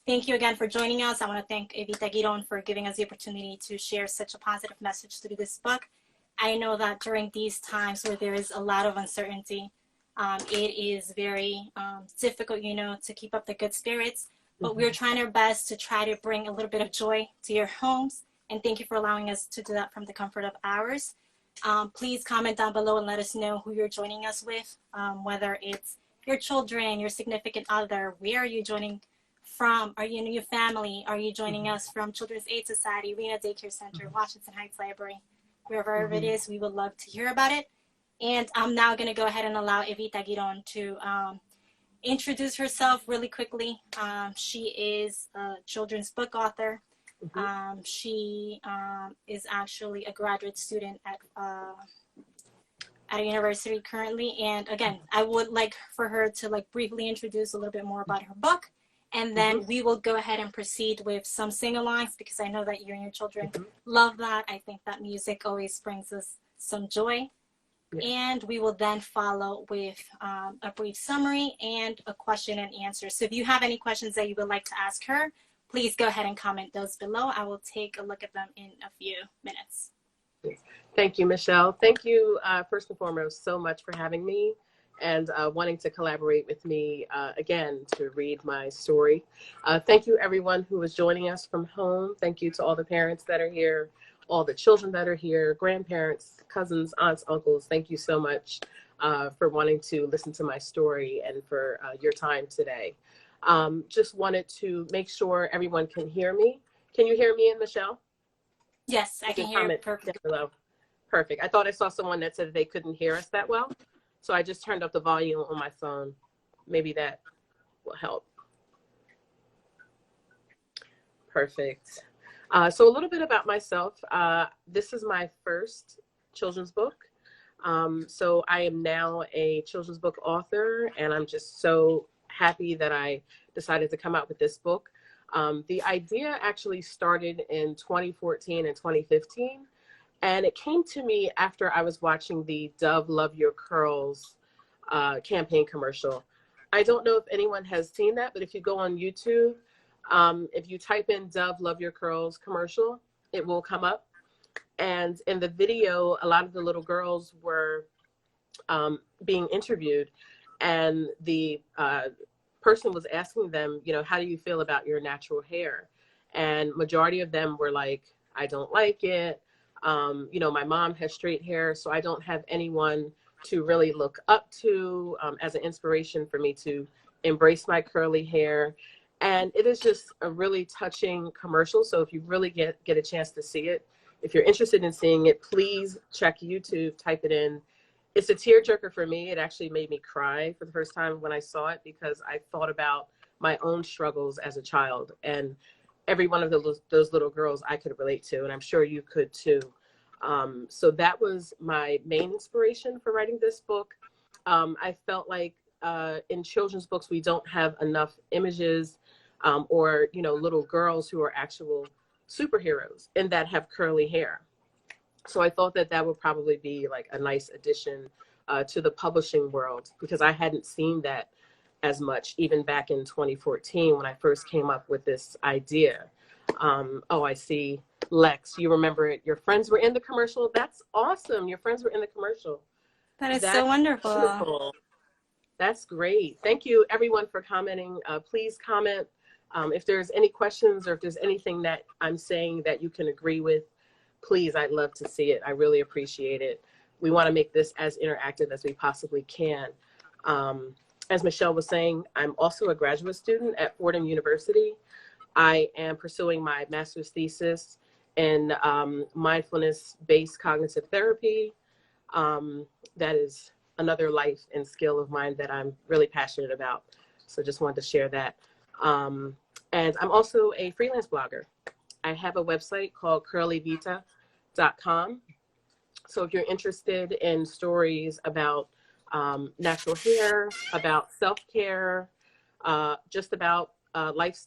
Thank you again for joining us. I want to thank Evita Giron for giving us the opportunity to share such a positive message through this book. I know that during these times where there is a lot of uncertainty, it is very difficult, to keep up the good spirits. But we're trying our best to try to bring a little bit of joy to your homes. And thank you for allowing us to do that from the comfort of ours. Please comment down below and let us know who you're joining us with, whether it's your children, your significant other. Where are you joining from? Are you in your family? Are you joining us from Children's Aid Society, Rena Daycare Center, Washington Heights Library? Wherever it is, we would love to hear about it. And I'm now going to go ahead and allow Evita Giron to introduce herself really quickly. She is a children's book author. She is actually a graduate student at a university currently. And again, I would like for her to briefly introduce a little bit more about her book. And then we will go ahead and proceed with some sing-alongs, because I know that you and your children love that. I think that music always brings us some joy. And we will then follow with a brief summary and a question and answer. So if you have any questions that you would like to ask her, please go ahead and comment those below. I will take a look at them in a few minutes. Thank you, Michelle. Thank you, first and foremost, so much for having me and wanting to collaborate with me again to read my story. Thank you, everyone who is joining us from home. Thank you to all the parents that are here, all the children that are here, grandparents, cousins, aunts, uncles. Thank you so much for wanting to listen to my story and for your time today. Just wanted to make sure everyone can hear me. Can you hear me and Michelle? Yes, I can hear you perfectly. Perfect. I thought I saw someone that said they couldn't hear us that well. So I just turned up the volume on my phone. Maybe that will help. Perfect. So a little bit about myself. This is my first children's book. So I am now a children's book author, and I'm just so happy that I decided to come out with this book. The idea actually started in 2014 and 2015. And it came to me after I was watching the Dove Love Your Curls campaign commercial. I don't know if anyone has seen that, but if you go on YouTube, if you type in Dove Love Your Curls commercial, it will come up. And in the video, a lot of the little girls were being interviewed, and the person was asking them, how do you feel about your natural hair? And majority of them were like, I don't like it. My mom has straight hair, so I don't have anyone to really look up to as an inspiration for me to embrace my curly hair. And it is just a really touching commercial. So if you really get a chance to see it, if you're interested in seeing it, please check YouTube, type it in. It's a tearjerker for me. It actually made me cry for the first time when I saw it, because I thought about my own struggles as a child, and every one of those little girls I could relate to, and I'm sure you could too. So that was my main inspiration for writing this book. I felt like in children's books, we don't have enough images or, little girls who are actual superheroes and that have curly hair. So I thought that that would probably be like a nice addition to the publishing world, because I hadn't seen that as much even back in 2014 when I first came up with this idea. Oh, I see. Lex, you remember it. Your friends were in the commercial. That's awesome. Your friends were in the commercial. That's so wonderful. Beautiful. That's great. Thank you, everyone, for commenting. Please comment if there's any questions or if there's anything that I'm saying that you can agree with. Please, I'd love to see it. I really appreciate it. We want to make this as interactive as we possibly can. As Michelle was saying, I'm also a graduate student at Fordham University. I am pursuing my master's thesis in mindfulness-based cognitive therapy. That is another life and skill of mine that I'm really passionate about. So just wanted to share that. And I'm also a freelance blogger. I have a website called curlyvita.com. So if you're interested in stories about natural hair, about self-care, just about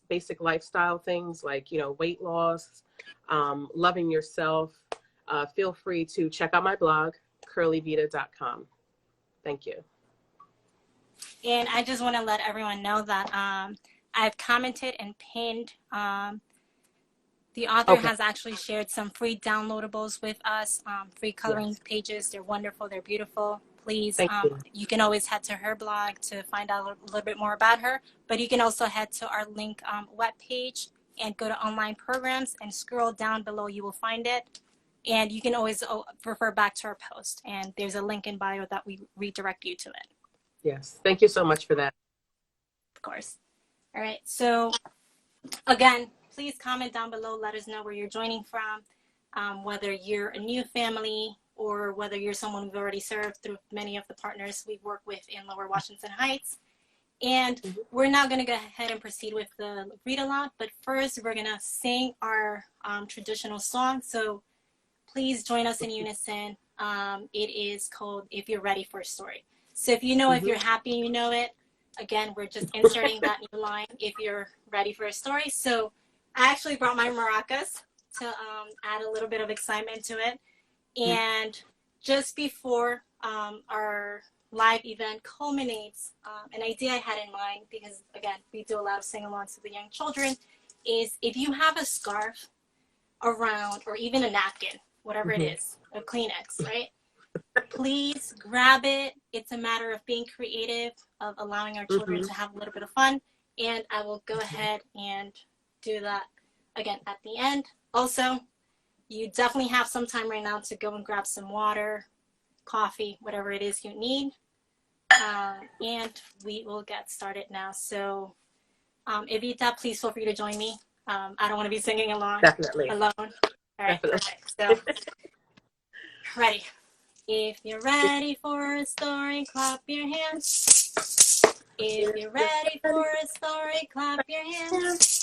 basic lifestyle things like, weight loss, loving yourself, feel free to check out my blog, curlyvita.com. Thank you. And I just want to let everyone know that I've commented and pinned. The author has actually shared some free downloadables with us, free coloring pages. They're wonderful. They're beautiful. Please, you can always head to her blog to find out a little bit more about her, but you can also head to our link webpage and go to online programs and scroll down below. You will find it. And you can always refer back to our post. And there's a link in bio that we redirect you to it. Yes. Thank you so much for that. Of course. All right. So again, please comment down below. Let us know where you're joining from, whether you're a new family or whether you're someone we've already served through many of the partners we work with in Lower Washington Heights. And we're now going to go ahead and proceed with the read aloud. But first, we're going to sing our traditional song. So please join us in unison. It is called If You're Ready for a Story. So if you know, if you're happy, you know it. Again, we're just inserting that new line, if you're ready for a story. So I actually brought my maracas to add a little bit of excitement to it. And just before our live event culminates, an idea I had in mind, because again, we do a lot of sing-alongs with the young children, is if you have a scarf around, or even a napkin, whatever it is, a Kleenex, right? Please grab it. It's a matter of being creative, of allowing our children to have a little bit of fun. And I will go ahead and do that again at the end. Also, you definitely have some time right now to go and grab some water, coffee, whatever it is you need. And we will get started now. So, Evita, please feel free to join me. I don't want to be singing along alone. All right, perfect. So, ready. If you're ready for a story, clap your hands. If you're ready for a story, clap your hands.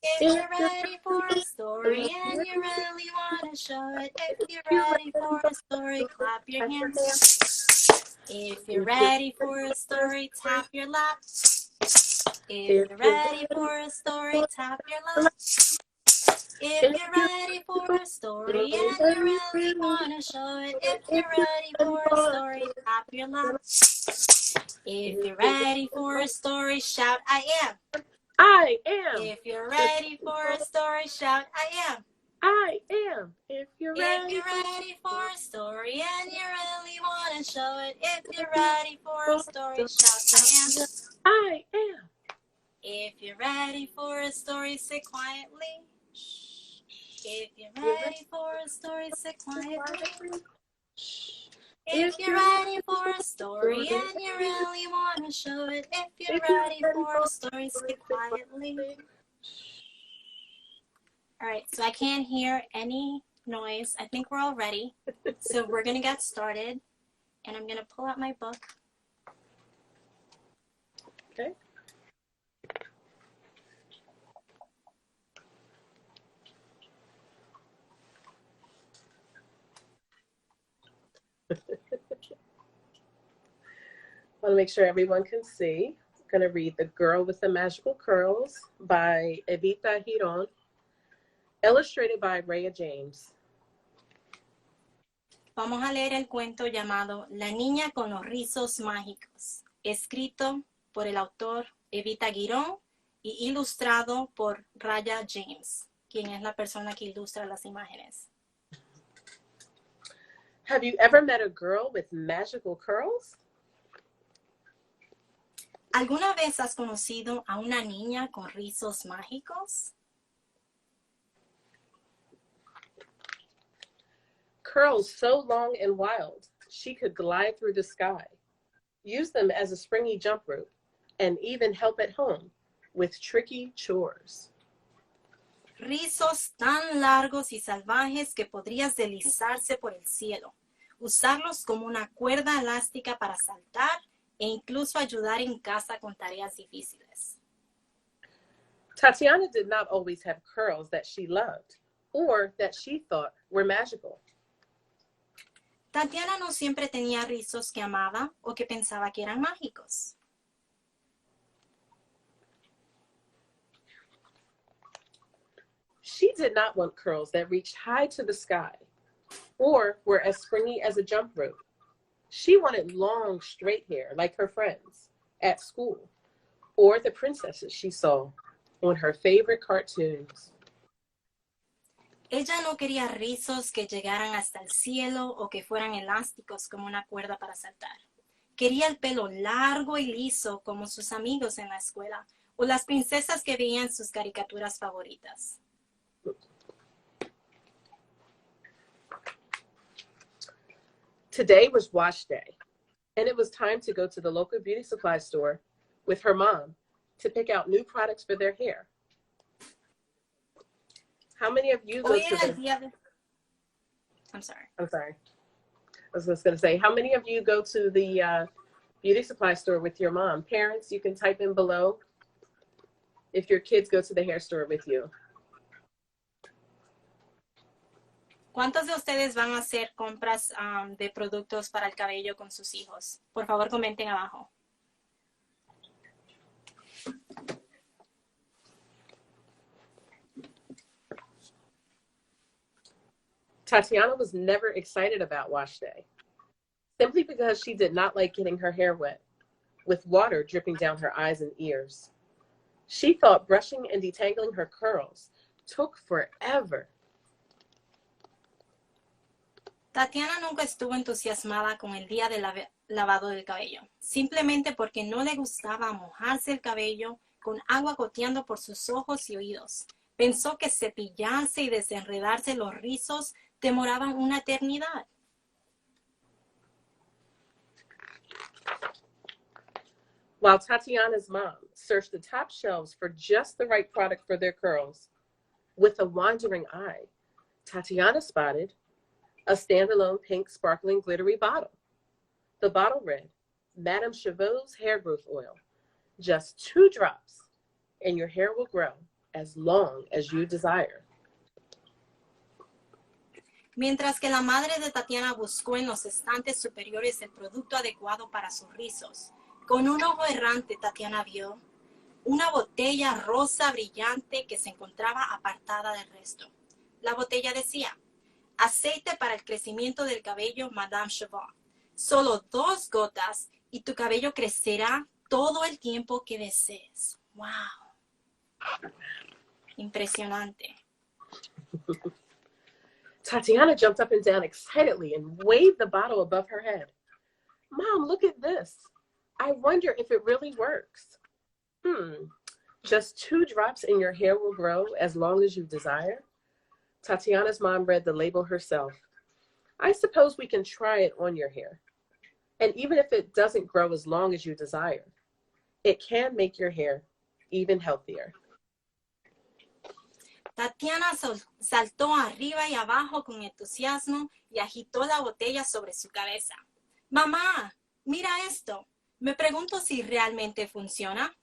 If you're ready for a story and you really want to show it, if you're ready for a story, clap your hands. If you're ready for a story, tap your lap. If you're ready for a story, tap your lap. If you're ready for a story and you really want to show it, if you're ready for a story, tap your lap. If you're ready for a story, shout, I am. I am. If you're ready for a story, shout, I am. I am. If you're ready for a story and you really want to show it, if you're ready for a story, shout, I am. If you're ready for a story, sit quietly. If you're ready for a story, sit quietly. If you're ready for a story and you really want to show it, if you're ready for a story, sit quietly. All right, so I can't hear any noise. I think we're all ready. So we're going to get started, and I'm going to pull out my book. Okay. I want to make sure everyone can see. I'm going to read The Girl with the Magical Curls by Evita Giron, illustrated by Rhea James. Vamos a leer el cuento llamado La Niña con los Rizos Mágicos, escrito por el autor Evita Giron y ilustrado por Rhea James, quien es la persona que ilustra las imágenes. Have you ever met a girl with magical curls? ¿Alguna vez has conocido a una niña con rizos mágicos? Curls so long and wild, she could glide through the sky, use them as a springy jump rope, and even help at home with tricky chores. Rizos tan largos y salvajes que podrías deslizarse por el cielo, usarlos como una cuerda elástica para saltar e incluso ayudar en casa con tareas difíciles. Tatiana did not always have curls that she loved or that she thought were magical. Tatiana no siempre tenía rizos que amaba o que pensaba que eran mágicos. She did not want curls that reached high to the sky or were as springy as a jump rope. She wanted long, straight hair like her friends at school, or the princesses she saw on her favorite cartoons. Ella no quería rizos que llegaran hasta el cielo o que fueran elásticos como una cuerda para saltar. Quería el pelo largo y liso como sus amigos en la escuela o las princesas que veían sus caricaturas favoritas. Today was wash day, and it was time to go to the local beauty supply store with her mom to pick out new products for their hair. How many of you go to the... I'm sorry. I was just going to say, how many of you go to the beauty supply store with your mom? Parents, you can type in below if your kids go to the hair store with you. ¿Cuántos de ustedes van a hacer compras de productos para el cabello con sus hijos? Por favor, comenten abajo. Tatiana was never excited about wash day, simply because she did not like getting her hair wet, with water dripping down her eyes and ears. She thought brushing and detangling her curls took forever. Tatiana nunca estuvo entusiasmada con el día del lavado del cabello, simplemente porque no le gustaba mojarse el cabello con agua goteando por sus ojos y oídos. Pensó que cepillarse y desenredarse los rizos demoraban una eternidad. While Tatiana's mom searched the top shelves for just the right product for their curls, with a wandering eye, Tatiana spotted a standalone pink sparkling glittery bottle. The bottle read, Madame Chauveau's hair growth oil. Just 2 drops and your hair will grow as long as you desire. Mientras que la madre de Tatiana buscó en los estantes superiores el producto adecuado para sus rizos, con un ojo errante Tatiana vio una botella rosa brillante que se encontraba apartada del resto. La botella decía, aceite para el crecimiento del cabello Madame Chauvau. Solo 2 gotas y tu cabello crecerá todo el tiempo que desees. ¡Wow! Impresionante. Tatiana jumped up and down excitedly and waved the bottle above her head. Mom, look at this. I wonder if it really works. Just 2 drops and your hair will grow as long as you desire? Tatiana's mom read the label herself. I suppose we can try it on your hair. And even if it doesn't grow as long as you desire, it can make your hair even healthier. Tatiana saltó arriba y abajo con entusiasmo y agitó la botella sobre su cabeza. Mamá, mira esto. Me pregunto si realmente funciona.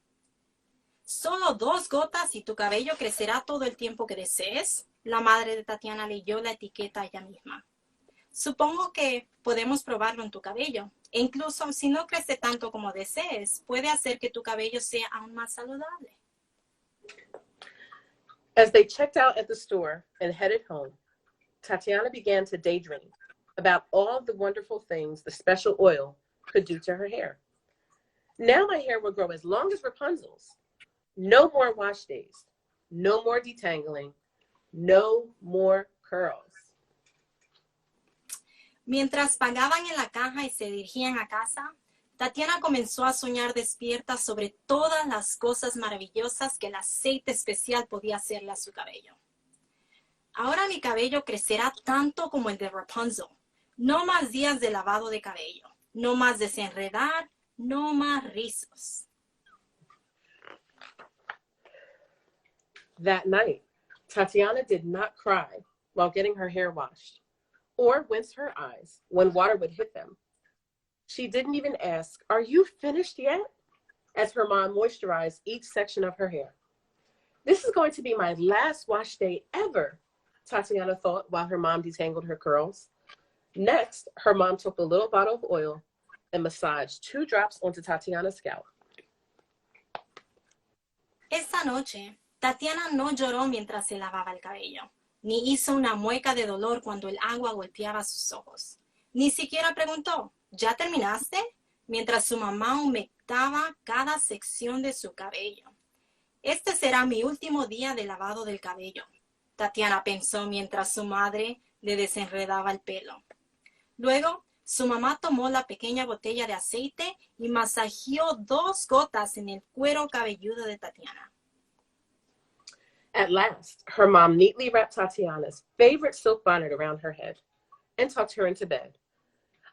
Solo 2 gotas y tu cabello crecerá todo el tiempo que desees. La madre de Tatiana leyó la etiqueta ella misma. Supongo que podemos probarlo en tu cabello. E incluso si no crece tanto como desees, puede hacer que tu cabello sea aún más saludable. As they checked out at the store and headed home, Tatiana began to daydream about all the wonderful things the special oil could do to her hair. Now my hair will grow as long as Rapunzel's. No more wash days. No more detangling. No more curls. Mientras pagaban en la caja y se dirigían a casa, Tatiana comenzó a soñar despierta sobre todas las cosas maravillosas que el aceite especial podía hacerle a su cabello. Ahora mi cabello crecerá tanto como el de Rapunzel. No más días de lavado de cabello. No más desenredar. No más rizos. That night, Tatiana did not cry while getting her hair washed or wince her eyes when water would hit them. She didn't even ask, "Are you finished yet?" as her mom moisturized each section of her hair. This is going to be my last wash day ever, Tatiana thought while her mom detangled her curls. Next, her mom took a little bottle of oil and massaged 2 drops onto Tatiana's scalp. Esa noche, Tatiana no lloró mientras se lavaba el cabello, ni hizo una mueca de dolor cuando el agua golpeaba sus ojos. Ni siquiera preguntó, ¿ya terminaste? Mientras su mamá disfrutaba cada sección de su cabello. Este será mi último día de lavado del cabello, Tatiana pensó mientras su madre le desenredaba el pelo. Luego, su mamá tomó la pequeña botella de aceite y masajeó 2 gotas en el cuero cabelludo de Tatiana. At last, her mom neatly wrapped Tatiana's favorite silk bonnet around her head and tucked her into bed.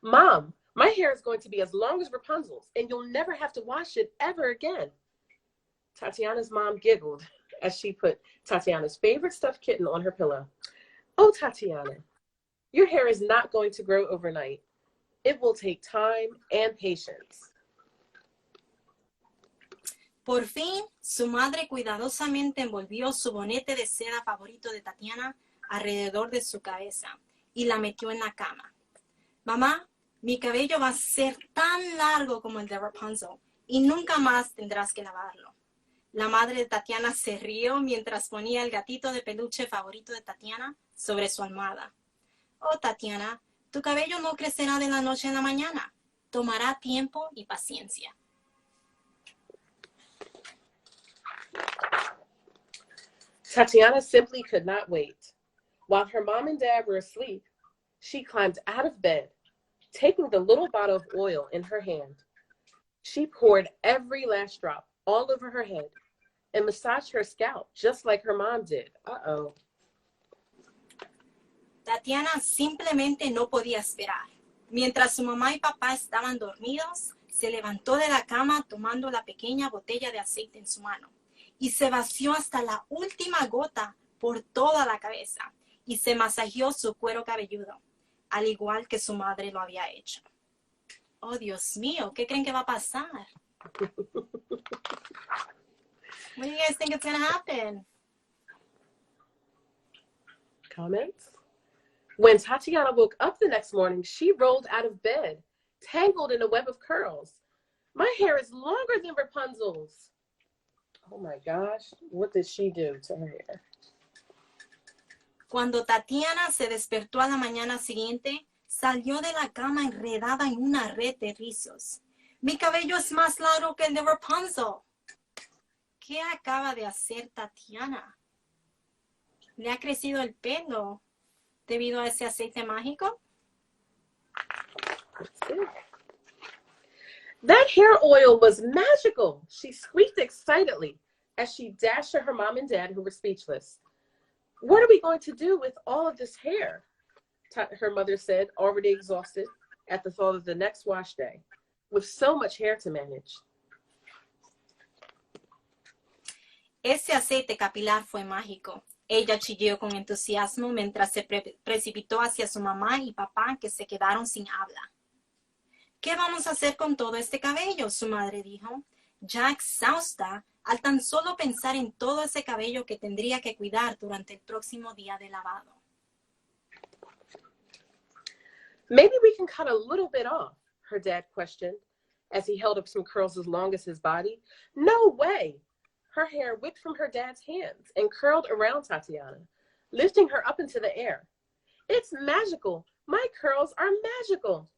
Mom, my hair is going to be as long as Rapunzel's, and you'll never have to wash it ever again. Tatiana's mom giggled as she put Tatiana's favorite stuffed kitten on her pillow. Oh, Tatiana, your hair is not going to grow overnight. It will take time and patience. Por fin, su madre cuidadosamente envolvió su bonete de seda favorito de Tatiana alrededor de su cabeza y la metió en la cama. Mamá, mi cabello va a ser tan largo como el de Rapunzel y nunca más tendrás que lavarlo. La madre de Tatiana se rió mientras ponía el gatito de peluche favorito de Tatiana sobre su almohada. Oh, Tatiana, tu cabello no crecerá de la noche a la mañana. Tomará tiempo y paciencia. Tatiana simply could not wait. While her mom and dad were asleep, she climbed out of bed, taking the little bottle of oil in her hand. She poured every last drop all over her head and massaged her scalp just like her mom did. Uh-oh. Tatiana simplemente no podía esperar. Mientras su mamá y papá estaban dormidos, se levantó de la cama tomando la pequeña botella de aceite en su mano y se vació hasta la última gota por toda la cabeza y se masajeó su cuero cabelludo, al igual que su madre lo había hecho. Oh, Dios mío, ¿qué creen que va a pasar? What do you guys think is going to happen? Comments? When Tatiana woke up the next morning, she rolled out of bed, tangled in a web of curls. My hair is longer than Rapunzel's. Oh my gosh, what did she do to her hair? Cuando Tatiana se despertó a la mañana siguiente, salió de la cama enredada en una red de rizos. Mi cabello es más largo que el de Rapunzel. ¿Qué acaba de hacer Tatiana? ¿Le ha crecido el pelo debido a ese aceite mágico? That hair oil was magical, she squeaked excitedly as she dashed at her mom and dad, who were speechless. What are we going to do with all of this hair? Her mother said, already exhausted at the thought of the next wash day, with so much hair to manage. Ese aceite capilar fue mágico. Ella chilló con entusiasmo mientras se precipitó hacia su mamá y papá, que se quedaron sin habla. ¿Qué vamos a hacer con todo este cabello?, su madre dijo, ya exhausta al tan solo pensar en todo ese cabello que tendría que cuidar durante el próximo día de lavado. Maybe we can cut a little bit off, her dad questioned, as he held up some curls as long as his body. No way! Her hair whipped from her dad's hands and curled around Tatiana, lifting her up into the air. It's magical! My curls are magical!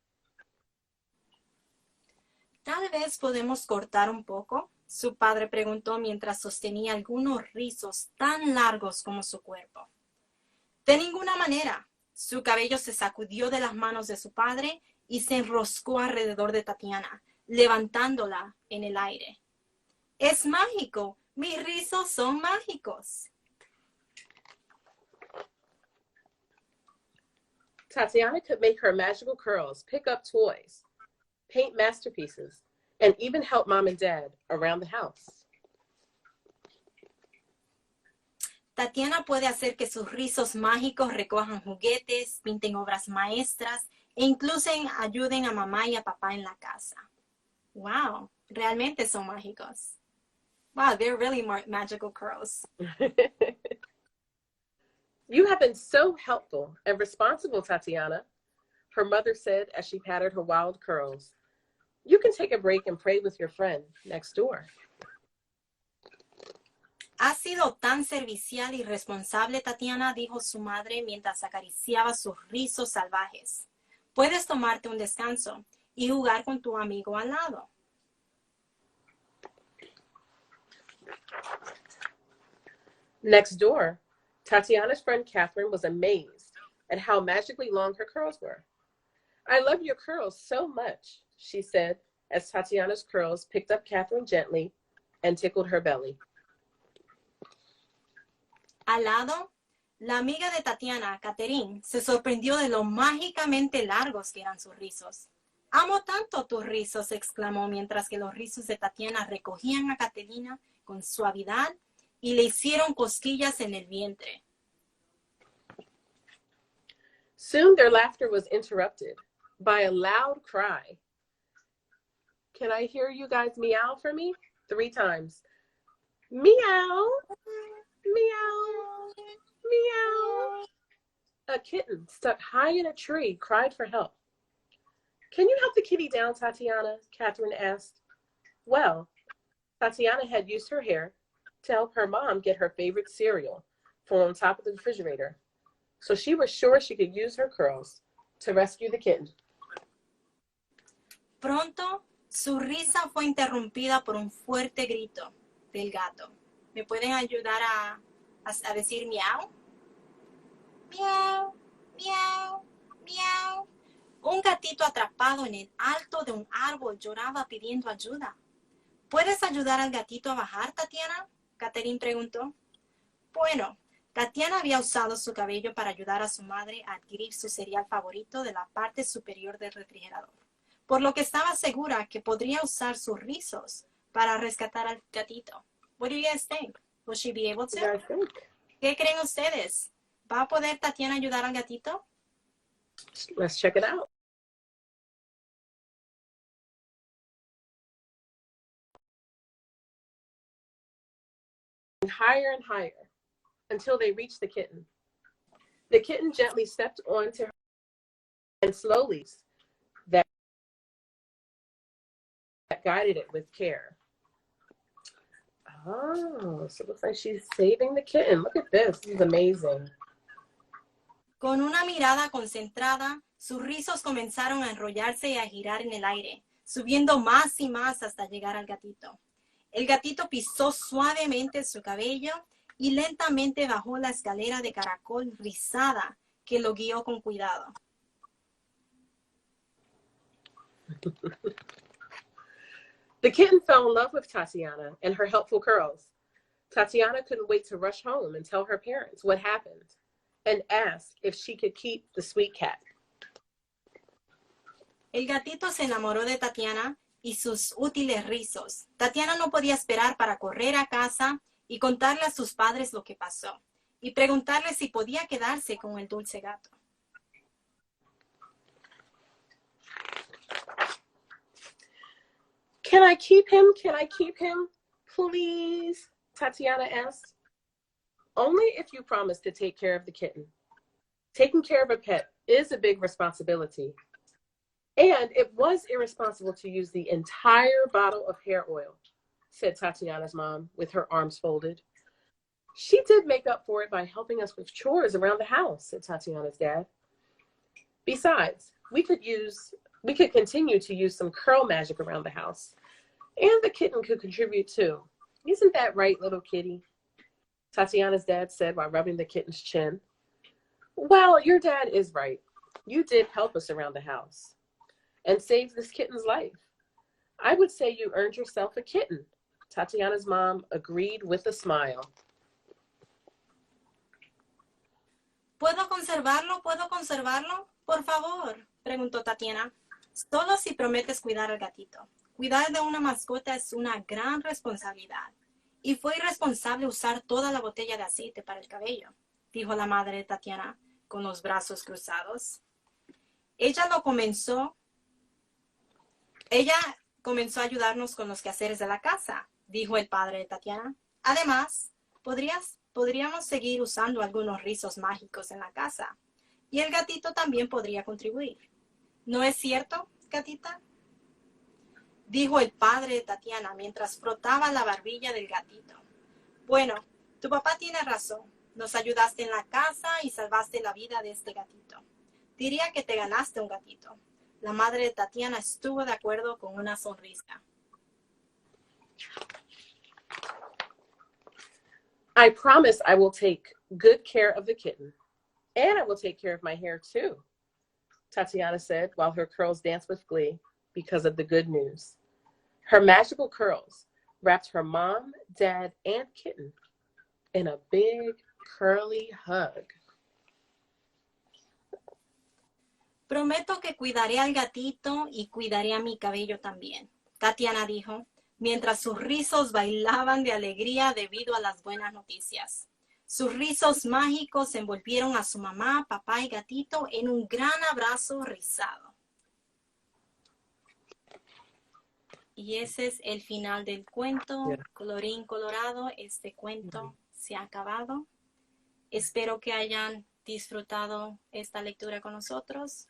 Tal vez podemos cortar un poco, su padre preguntó mientras sostenía algunos rizos tan largos como su cuerpo. De ninguna manera. Su cabello se sacudió de las manos de su padre y se enroscó alrededor de Tatiana, levantándola en el aire. ¡Es mágico! ¡Mis rizos son mágicos! Tatiana could make her magical curls, pick up toys, paint masterpieces, and even help mom and dad around the house. Tatiana puede hacer que sus rizos mágicos recojan juguetes, pinten obras maestras e incluso ayuden a mamá y a papá en la casa. Wow, realmente son mágicos. Wow, they're really magical curls. You have been so helpful and responsible, Tatiana, her mother said as she patted her wild curls. You can take a break and pray with your friend next door. Ha sido tan servicial y responsable, Tatiana, dijo su madre mientras acariciaba sus rizos salvajes. Puedes tomarte un descanso y jugar con tu amigo al lado. Next door, Tatiana's friend Catherine was amazed at how magically long her curls were. I love your curls so much, she said, as Tatiana's curls picked up Catherine gently and tickled her belly. Al lado, la amiga de Tatiana, Catherine, se sorprendió de lo mágicamente largos que eran sus rizos. Amo tanto tus rizos, exclamó mientras que los rizos de Tatiana recogían a Caterina con suavidad y le hicieron cosquillas en el vientre. Soon their laughter was interrupted by a loud cry. Can I hear you guys meow for me? 3 times. Meow, meow, meow. A kitten stuck high in a tree cried for help. Can you help the kitty down, Tatiana? Catherine asked. Well, Tatiana had used her hair to help her mom get her favorite cereal from on top of the refrigerator, so she was sure she could use her curls to rescue the kitten. Pronto, su risa fue interrumpida por un fuerte grito del gato. ¿Me pueden ayudar a decir miau? Miau, miau, miau. Un gatito atrapado en el alto de un árbol lloraba pidiendo ayuda. ¿Puedes ayudar al gatito a bajar, Tatiana? Catherine preguntó. Bueno, Tatiana había usado su cabello para ayudar a su madre a adquirir su cereal favorito de la parte superior del refrigerador, por lo que estaba segura que podría usar sus rizos para rescatar al gatito. What do you guys think? Will she be able to? ¿Qué creen ustedes? ¿Va a poder Tatiana ayudar al gatito? Let's check it out. Higher and higher until they reached the kitten. The kitten gently stepped onto her and slowly that guided it with care. Oh, so it looks like she's saving the kitten. Look at this. This is amazing. Con una mirada concentrada, sus rizos comenzaron a enrollarse y a girar en el aire, subiendo más y más hasta llegar al gatito. El gatito pisó suavemente su cabello y lentamente bajó la escalera de caracol rizada que lo guió con cuidado. The kitten fell in love with Tatiana and her helpful curls. Tatiana couldn't wait to rush home and tell her parents what happened and ask if she could keep the sweet cat. El gatito se enamoró de Tatiana y sus útiles rizos. Tatiana no podía esperar para correr a casa y contarle a sus padres lo que pasó y preguntarle si podía quedarse con el dulce gato. Can I keep him? Can I keep him? Please, Tatiana asked. Only if you promise to take care of the kitten. Taking care of a pet is a big responsibility. And it was irresponsible to use the entire bottle of hair oil, said Tatiana's mom with her arms folded. She did make up for it by helping us with chores around the house, said Tatiana's dad. Besides, we could continue to use some curl magic around the house. And the kitten could contribute too. Isn't that right, little kitty? Tatiana's dad said while rubbing the kitten's chin. Well, your dad is right. You did help us around the house and saved this kitten's life. I would say you earned yourself a kitten. Tatiana's mom agreed with a smile. ¿Puedo conservarlo? ¿Puedo conservarlo? Por favor, preguntó Tatiana. Solo si prometes cuidar al gatito. Cuidar de una mascota es una gran responsabilidad. Y fue irresponsable usar toda la botella de aceite para el cabello, dijo la madre de Tatiana con los brazos cruzados. Ella comenzó a ayudarnos con los quehaceres de la casa, dijo el padre de Tatiana. Además, podríamos seguir usando algunos rizos mágicos en la casa. Y el gatito también podría contribuir. ¿No es cierto, gatita? Dijo el padre de Tatiana mientras frotaba la barbilla del gatito. Bueno, tu papá tiene razón. Nos ayudaste en la casa y salvaste la vida de este gatito. Diría que te ganaste un gatito. La madre de Tatiana estuvo de acuerdo con una sonrisa. I promise I will take good care of the kitten, and I will take care of my hair too, Tatiana said while her curls danced with glee because of the good news. Her magical curls wrapped her mom, dad, and kitten in a big curly hug. Prometo que cuidaré al gatito y cuidaré a mi cabello también, Tatiana dijo, mientras sus rizos bailaban de alegría debido a las buenas noticias. Sus rizos mágicos envolvieron a su mamá, papá y gatito en un gran abrazo rizado. Y ese es el final del cuento. Colorín colorado, este cuento se ha acabado. Espero que hayan disfrutado esta lectura con nosotros.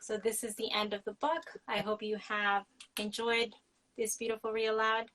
So this is the end of the book. I hope you have enjoyed this beautiful read aloud.